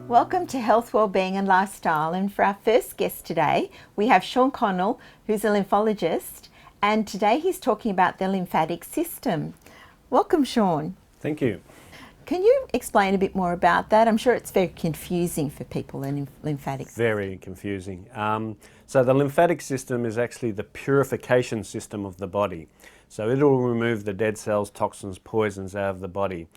Welcome to Health, Wellbeing and Lifestyle, and for our first guest today we have Sean Connell, who's a lymphologist, and today he's talking about the lymphatic system. Welcome, Sean. Thank you. Can you explain a bit more about that? I'm sure it's very confusing for people in lymphatic. Very confusing. So the lymphatic system is actually the purification system of the body. So it'll remove the dead cells, toxins, poisons out of the body.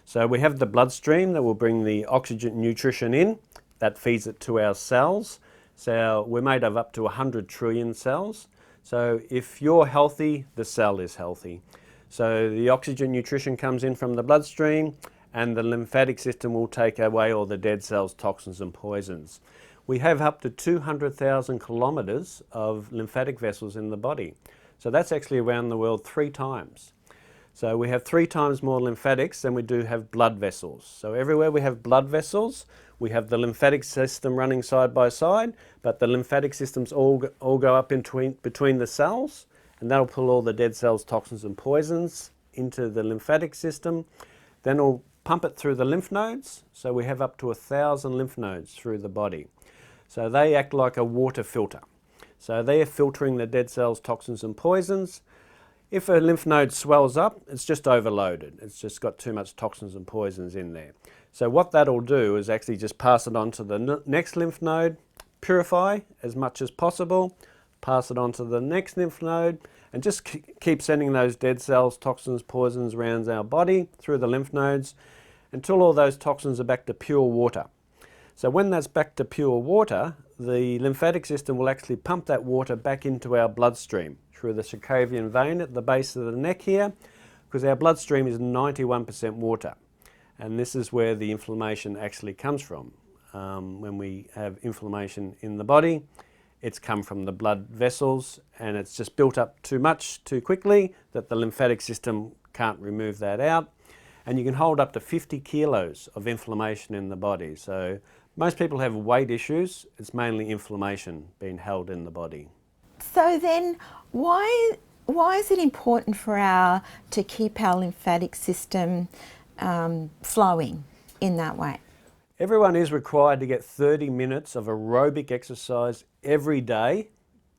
So we have the bloodstream that will bring the oxygen nutrition in, that feeds it to our cells. So we're made of up to 100 trillion cells. So if you're healthy, the cell is healthy. So the oxygen nutrition comes in from the bloodstream and the lymphatic system will take away all the dead cells, toxins and poisons. We have up to 200,000 kilometres of lymphatic vessels in the body. So that's actually around the world 3 times. So we have 3 times more lymphatics than we do have blood vessels. So everywhere we have blood vessels, we have the lymphatic system running side by side, but the lymphatic systems all go up between the cells, and that'll pull all the dead cells, toxins and poisons into the lymphatic system. Then it'll pump it through the lymph nodes. So we have up to 1,000 lymph nodes through the body. So they act like a water filter. So they are filtering the dead cells, toxins and poisons. If a lymph node swells up, it's just overloaded. It's just got too much toxins and poisons in there. So what that'll do is actually just pass it on to the next lymph node, purify as much as possible, pass it on to the next lymph node, and just keep sending those dead cells, toxins, poisons around our body through the lymph nodes until all those toxins are back to pure water. So when that's back to pure water, the lymphatic system will actually pump that water back into our bloodstream through the subclavian vein at the base of the neck here, because our bloodstream is 91% water. And this is where the inflammation actually comes from. When we have inflammation in the body, it's come from the blood vessels and it's just built up too much too quickly that the lymphatic system can't remove that out. And you can hold up to 50 kilos of inflammation in the body. So most people have weight issues. It's mainly inflammation being held in the body. So then why is it important to keep our lymphatic system flowing in that way? Everyone is required to get 30 minutes of aerobic exercise every day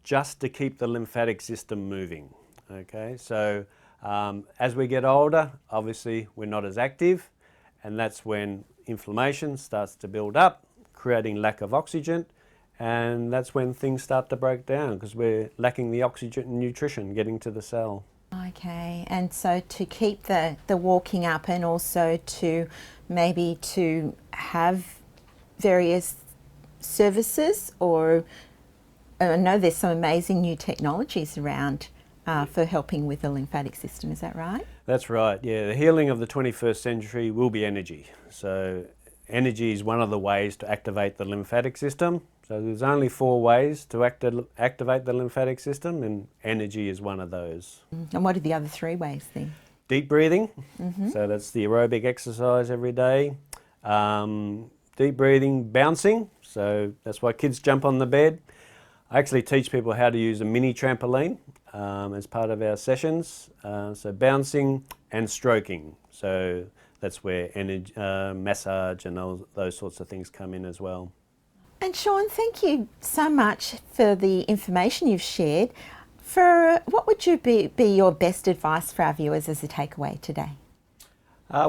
just to keep the lymphatic system moving. Okay, so as we get older, obviously we're not as active, and that's when inflammation starts to build up, creating lack of oxygen, and that's when things start to break down because we're lacking the oxygen and nutrition getting to the cell. Okay, and so to keep the walking up, and also to maybe to have various services, or I know there's some amazing new technologies around for helping with the lymphatic system, is that right? That's right, yeah. The healing of the 21st century will be energy. So energy is one of the ways to activate the lymphatic system. So there's only 4 ways to activate the lymphatic system, and energy is one of those. And what are the other 3 ways then? Deep breathing, so that's the aerobic exercise every day. Deep breathing, bouncing, so that's why kids jump on the bed. I actually teach people how to use a mini trampoline as part of our sessions. So bouncing and stroking, so that's where energy, massage and those sorts of things come in as well. And Sean, thank you so much for the information you've shared. What would be your best advice for our viewers as a takeaway today?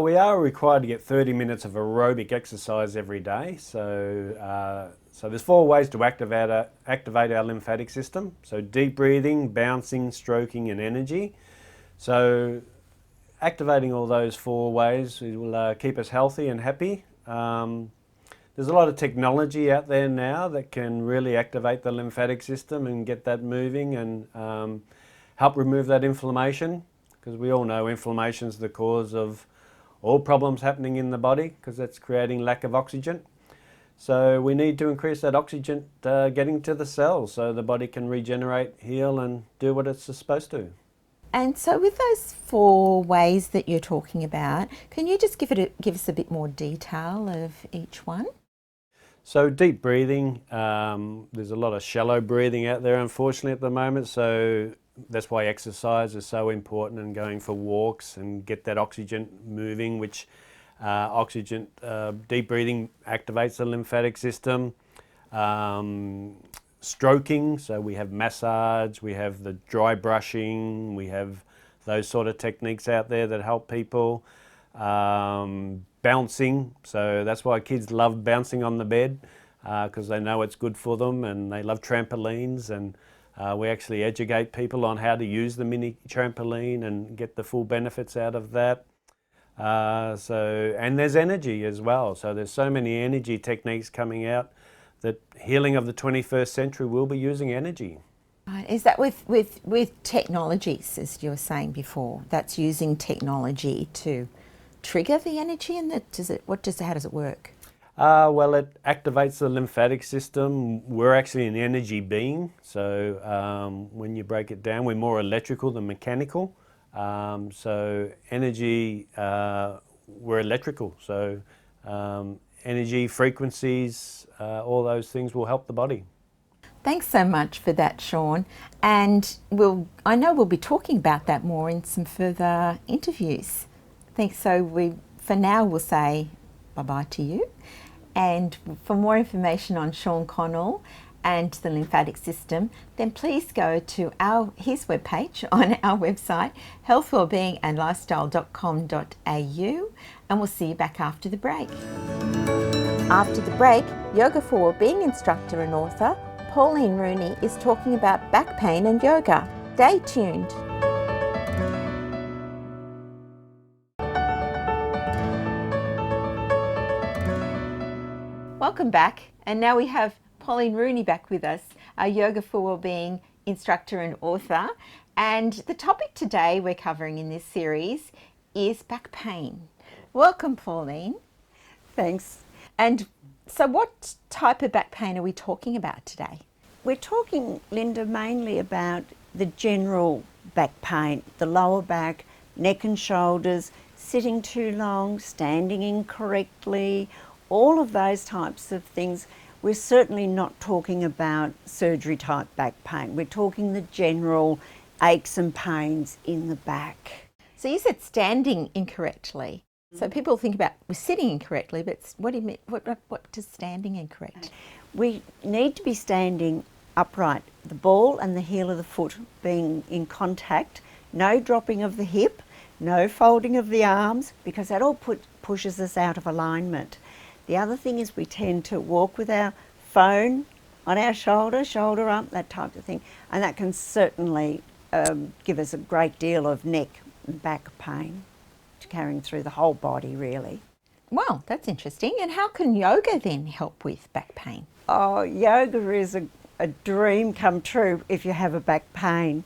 We are required to get 30 minutes of aerobic exercise every day. So there's 4 ways to activate our lymphatic system. So deep breathing, bouncing, stroking and energy. So activating all those 4 ways will keep us healthy and happy. There's a lot of technology out there now that can really activate the lymphatic system and get that moving and help remove that inflammation, because we all know inflammation is the cause of all problems happening in the body because that's creating lack of oxygen. So we need to increase that oxygen getting to the cells so the body can regenerate, heal and do what it's supposed to. And so with those 4 ways that you're talking about, can you just give us a bit more detail of each one? So deep breathing, there's a lot of shallow breathing out there unfortunately at the moment, so that's why exercise is so important, and going for walks and get that oxygen moving, which Oxygen, deep breathing activates the lymphatic system. Stroking, so we have massage, we have the dry brushing, we have those sort of techniques out there that help people. Bouncing, so that's why kids love bouncing on the bed, because they know it's good for them, and they love trampolines, and we actually educate people on how to use the mini trampoline and get the full benefits out of that. And there's energy as well, so there's so many energy techniques coming out that healing of the 21st century will be using energy. Right. Is that with technologies, as you were saying before? That's using technology to trigger the energy, and how does it work? Well, it activates the lymphatic system. We're actually an energy being, so when you break it down, we're more electrical than mechanical. So energy, we're electrical. So energy, frequencies, all those things will help the body. Thanks so much for that, Sean. And I know we'll be talking about that more in some further interviews. For now, we'll say bye-bye to you. And for more information on Sean Connell and the lymphatic system, then please go to his webpage on our website, healthwellbeingandlifestyle.com.au, and we'll see you back after the break. After the break, Yoga for Wellbeing instructor and author Pauline Rooney is talking about back pain and yoga. Stay tuned. Welcome back, and now we have Pauline Rooney back with us, our Yoga for Wellbeing instructor and author. And the topic today we're covering in this series is back pain. Welcome, Pauline. Thanks. And so what type of back pain are we talking about today? We're talking, Linda, mainly about the general back pain, the lower back, neck and shoulders, sitting too long, standing incorrectly, all of those types of things. We're certainly not talking about surgery type back pain. We're talking the general aches and pains in the back. So you said standing incorrectly. So people think about we're sitting incorrectly, but what do you mean? What does standing incorrect? We need to be standing upright, the ball and the heel of the foot being in contact, no dropping of the hip, no folding of the arms, because that all pushes us out of alignment. The other thing is we tend to walk with our phone on our shoulder up, that type of thing, and that can certainly give us a great deal of neck and back pain, carrying through the whole body really. Well, that's interesting. And how can yoga then help with back pain? Oh, yoga is a dream come true if you have a back pain.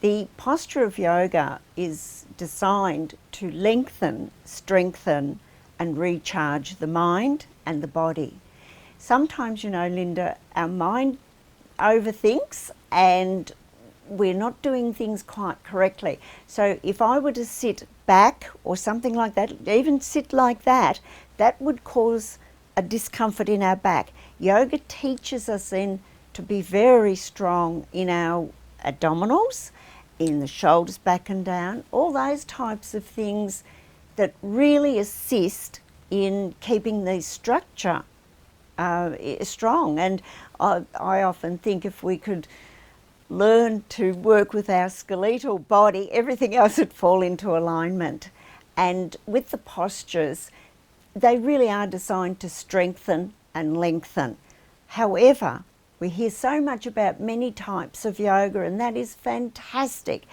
The posture of yoga is designed to lengthen, strengthen and recharge the mind and the body. Sometimes, you know, Linda, our mind overthinks and we're not doing things quite correctly. So if I were to sit back or something like that, even sit like that, that would cause a discomfort in our back. Yoga teaches us then to be very strong in our abdominals, in the shoulders back and down, all those types of things that really assist in keeping the structure strong. And I often think if we could learn to work with our skeletal body, everything else would fall into alignment. And with the postures, they really are designed to strengthen and lengthen. However, we hear so much about many types of yoga, and that is fantastic.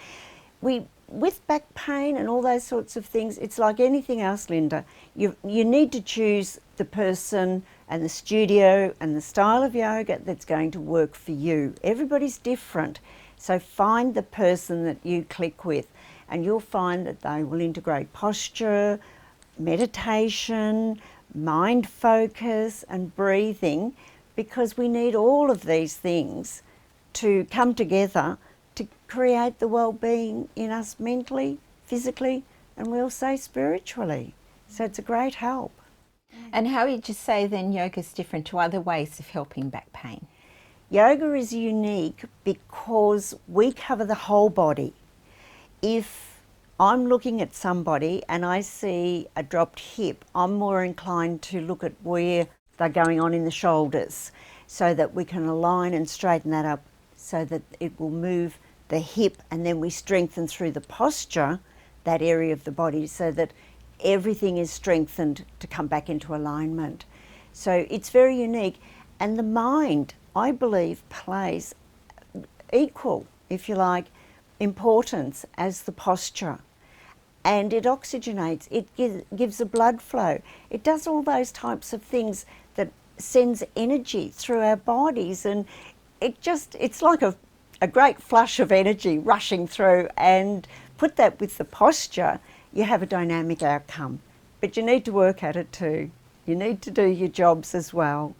With back pain and all those sorts of things, it's like anything else, Linda. You need to choose the person and the studio and the style of yoga that's going to work for you. Everybody's different, so find the person that you click with, and you'll find that they will integrate posture, meditation, mind focus and breathing, because we need all of these things to come together to create the well-being in us mentally, physically, and we'll say spiritually. So it's a great help. And how would you say then yoga is different to other ways of helping back pain? Yoga is unique because we cover the whole body. If I'm looking at somebody and I see a dropped hip, I'm more inclined to look at where they're going on in the shoulders so that we can align and straighten that up so that it will move the hip, and then we strengthen through the posture that area of the body so that everything is strengthened to come back into alignment. So it's very unique, and the mind, I believe, plays equal, if you like, importance as the posture. And it oxygenates, it gives a blood flow, it does all those types of things that sends energy through our bodies, and it's like a great flush of energy rushing through. And put that with the posture, you have a dynamic outcome. But you need to work at it too. You need to do your jobs as well.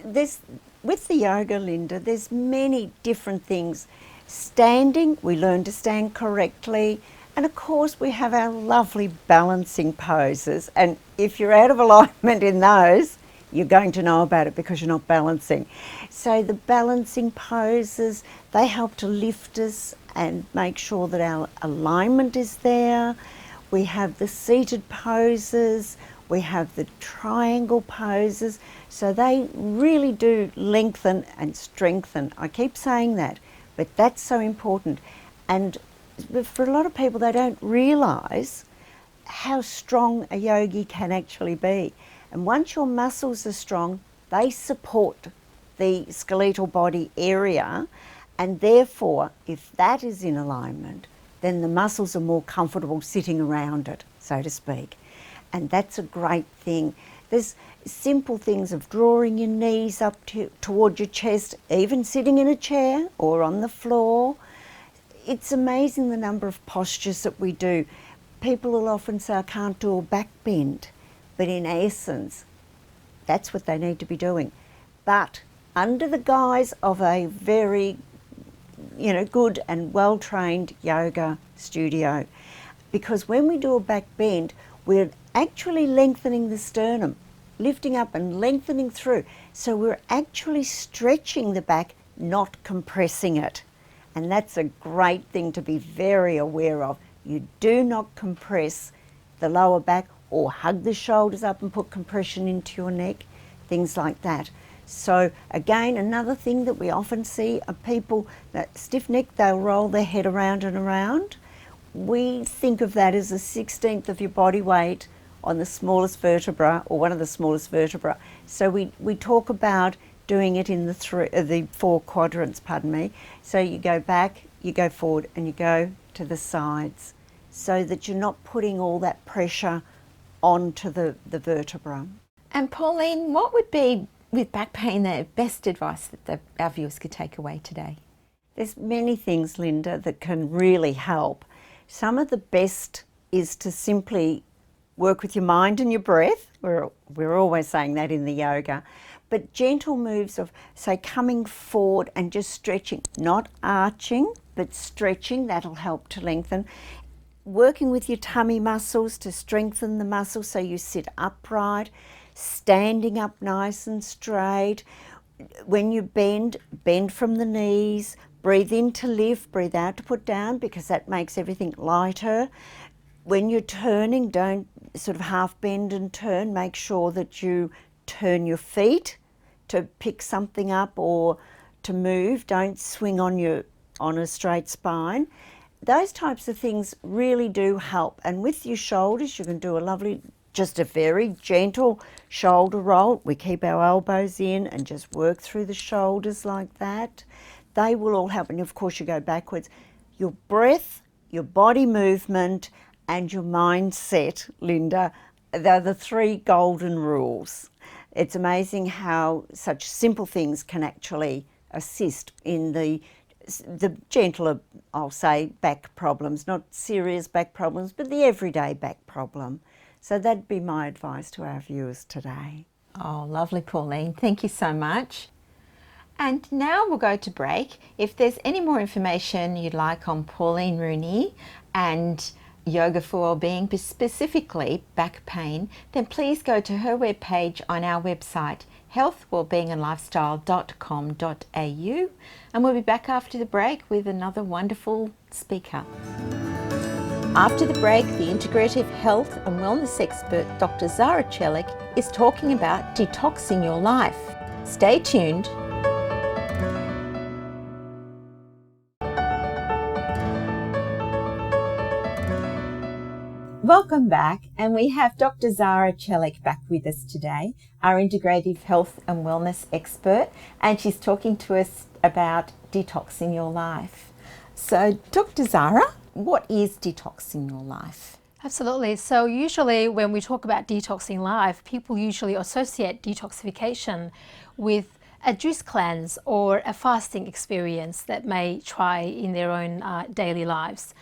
With the yoga, Linda, there's many different things. Standing, we learn to stand correctly. And of course, we have our lovely balancing poses. And if you're out of alignment in those, you're going to know about it because you're not balancing. So the balancing poses, they help to lift us and make sure that our alignment is there. We have the seated poses, we have the triangle poses. So they really do lengthen and strengthen. I keep saying that, but that's so important. And for a lot of people, they don't realise how strong a yogi can actually be. And once your muscles are strong, they support the skeletal body area, and therefore, if that is in alignment, then the muscles are more comfortable sitting around it, so to speak. And that's a great thing. There's simple things of drawing your knees up toward your chest, even sitting in a chair or on the floor. It's amazing the number of postures that we do. People will often say, I can't do a back bend. But in essence, that's what they need to be doing. But under the guise of a very, good and well-trained yoga studio. Because when we do a back bend, we're actually lengthening the sternum, lifting up and lengthening through. So we're actually stretching the back, not compressing it. And that's a great thing to be very aware of. You do not compress the lower back or hug the shoulders up and put compression into your neck, things like that. So again, another thing that we often see are people that stiff neck, they'll roll their head around and around. We think of that as a 1/16 of your body weight on the smallest vertebra, or one of the smallest vertebra. So we talk about doing it in the 4 quadrants, pardon me. So you go back, you go forward, and you go to the sides, so that you're not putting all that pressure onto the vertebra. And Pauline, what would be, with back pain, the best advice that our viewers could take away today? There's many things, Linda, that can really help. Some of the best is to simply work with your mind and your breath. We're always saying that in the yoga. But gentle moves of, say, coming forward and just stretching, not arching, but stretching, that'll help to lengthen. Working with your tummy muscles to strengthen the muscles so you sit upright, standing up nice and straight. When you bend from the knees, breathe in to lift, breathe out to put down, because that makes everything lighter. When you're turning, don't sort of half bend and turn. Make sure that you turn your feet to pick something up or to move. Don't swing on a straight spine. Those types of things really do help. And with your shoulders, you can do just a very gentle shoulder roll. We keep our elbows in and just work through the shoulders like that. They will all help. And of course, you go backwards. Your breath, your body movement, and your mindset, Linda, they're the 3 golden rules. It's amazing how such simple things can actually assist in the gentler, I'll say, back problems, not serious back problems, but the everyday back problem. So that'd be my advice to our viewers today. Oh, lovely, Pauline. Thank you so much. And now we'll go to break. If there's any more information you'd like on Pauline Rooney and yoga for wellbeing, but specifically back pain, then please go to her webpage on our website, healthwellbeingandlifestyle.com.au, and we'll be back after the break with another wonderful speaker. After the break, the integrative health and wellness expert Dr Zara Celik is talking about detoxing your life. Stay tuned. Welcome back, and we have Dr Zara Celik back with us today, our integrative health and wellness expert, and she's talking to us about detoxing your life. So, Dr Zara, what is detoxing your life? Absolutely. So usually when we talk about detoxing life, people usually associate detoxification with a juice cleanse or a fasting experience that may try in their own daily lives.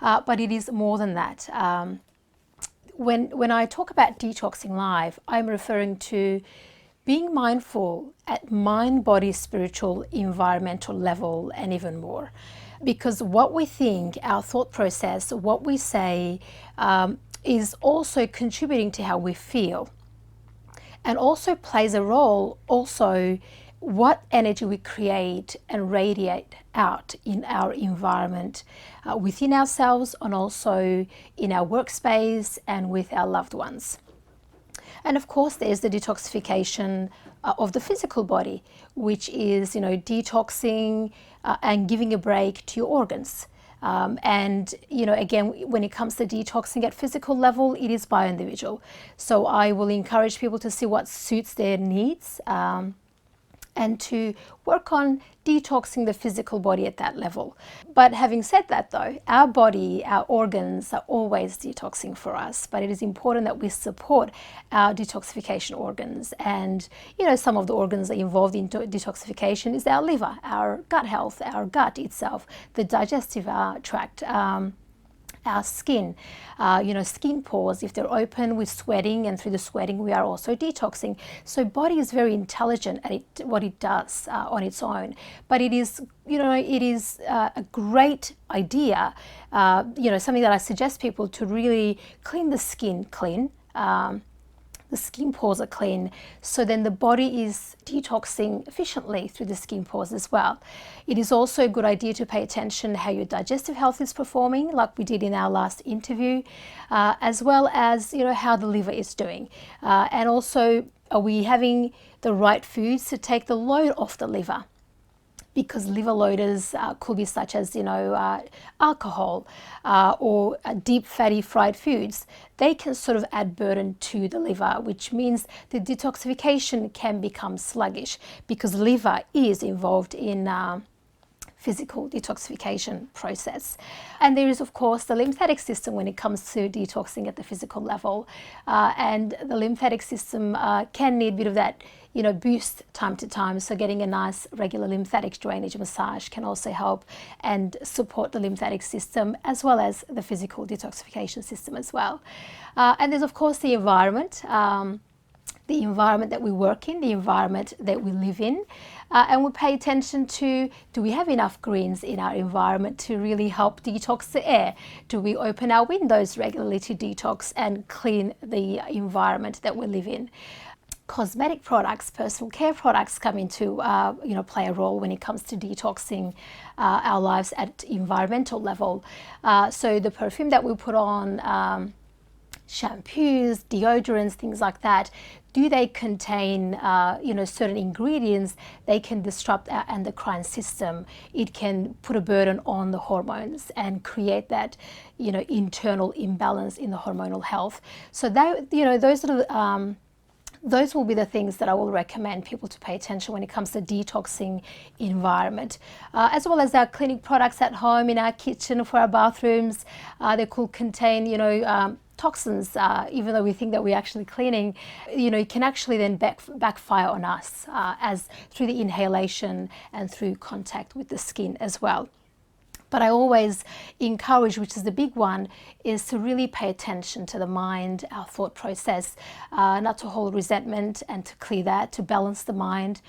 But it is more than that. When I talk about detoxing life, I'm referring to being mindful at mind, body, spiritual, environmental level, and even more. Because what we think, our thought process, what we say, is also contributing to how we feel, and also plays a role also what energy we create and radiate out in our environment, within ourselves and also in our workspace and with our loved ones. And of course, there's the detoxification of the physical body, which is, detoxing and giving a break to your organs. And, again, when it comes to detoxing at physical level, it is by individual. So I will encourage people to see what suits their needs, and to work on detoxing the physical body at that level. But having said that though, our body, our organs are always detoxing for us, but it is important that we support our detoxification organs. And some of the organs that are involved in detoxification is our liver, our gut health, our gut itself, the digestive tract, our skin, skin pores, if they're open with sweating, and through the sweating we are also detoxing. So body is very intelligent at what it does on its own, but it is a great idea, something that I suggest people to really clean the skin clean. The skin pores are clean, so then the body is detoxing efficiently through the skin pores as well. It is also a good idea to pay attention how your digestive health is performing, like we did in our last interview, as well as how the liver is doing, and also are we having the right foods to take the load off the liver. Because liver loaders could be such as, alcohol or deep fatty fried foods. They can sort of add burden to the liver, which means the detoxification can become sluggish because liver is involved in physical detoxification process. And there is, of course, the lymphatic system when it comes to detoxing at the physical level. And the lymphatic system can need a bit of that boost time to time. So getting a nice regular lymphatic drainage massage can also help and support the lymphatic system as well as the physical detoxification system as well. And there's of course the environment that we work in, the environment that we live in, and we pay attention to, do we have enough greens in our environment to really help detox the air? Do we open our windows regularly to detox and clean the environment that we live in? Cosmetic products, personal care products come into play a role when it comes to detoxing our lives at environmental level. So the perfume that we put on, shampoos, deodorants, things like that, do they contain certain ingredients? They can disrupt our endocrine system. It can put a burden on the hormones and create that internal imbalance in the hormonal health. So that those will be the things that I will recommend people to pay attention when it comes to detoxing environment, as well as our cleaning products at home, in our kitchen, for our bathrooms. They could contain, toxins, even though we think that we're actually cleaning, it can actually then backfire on us as through the inhalation and through contact with the skin as well. But I always encourage, which is the big one, is to really pay attention to the mind, our thought process, not to hold resentment and to clear that, to balance the mind,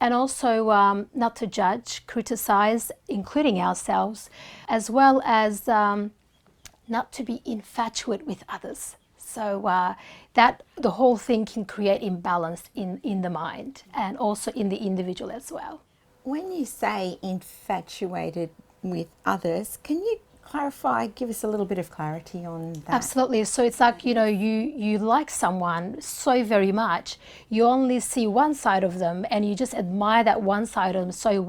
and also not to judge, criticize, including ourselves, as well as not to be infatuated with others. So that the whole thing can create imbalance in the mind and also in the individual as well. When you say infatuated with others, can you clarify, give us a little bit of clarity on that. Absolutely. So it's like, you like someone so very much, you only see one side of them and you just admire that one side of them so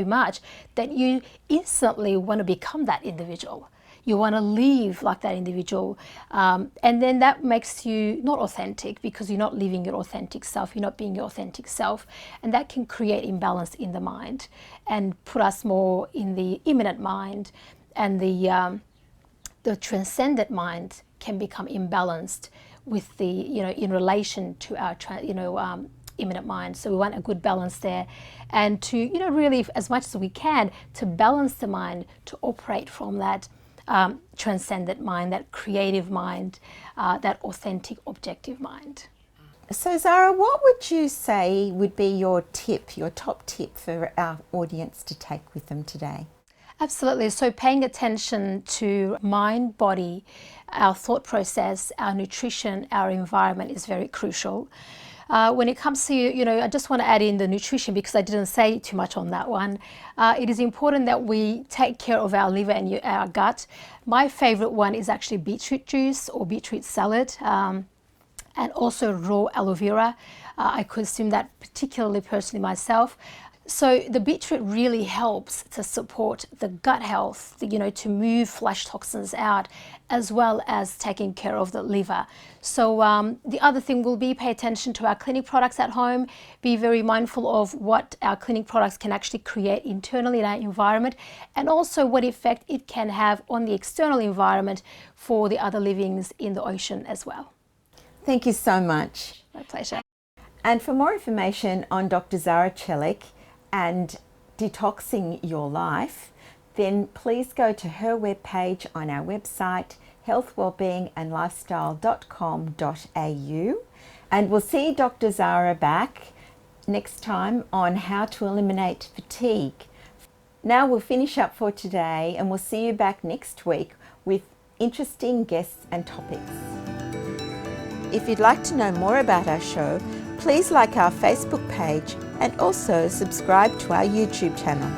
much that you instantly want to become that individual. You want to live like that individual. And then that makes you not authentic, because you're not living your authentic self, you're not being your authentic self. And that can create imbalance in the mind and put us more in the immanent mind, and the transcendent mind can become imbalanced with the, in relation to our, immanent mind. So we want a good balance there, and to, really, as much as we can, to balance the mind, to operate from that transcendent mind, that creative mind, that authentic, objective mind. So Zara, what would you say would be your top tip for our audience to take with them today? Absolutely. So paying attention to mind, body, our thought process, our nutrition, our environment is very crucial. When it comes to, I just want to add in the nutrition, because I didn't say too much on that one. It is important that we take care of our liver and our gut. My favorite one is actually beetroot juice or beetroot salad, and also raw aloe vera. I consume that particularly personally myself. So the beetroot really helps to support the gut health, to move flush toxins out, as well as taking care of the liver. So the other thing will be pay attention to our clinic products at home, be very mindful of what our clinic products can actually create internally in our environment, and also what effect it can have on the external environment for the other livings in the ocean as well. Thank you so much. My pleasure. And for more information on Dr. Zara Celik and detoxing your life, then please go to her webpage on our website, healthwellbeingandlifestyle.com.au, and we'll see Dr. Zara back next time on how to eliminate fatigue. Now we'll finish up for today, and we'll see you back next week with interesting guests and topics. If you'd like to know more about our show, please like our Facebook page and also subscribe to our YouTube channel.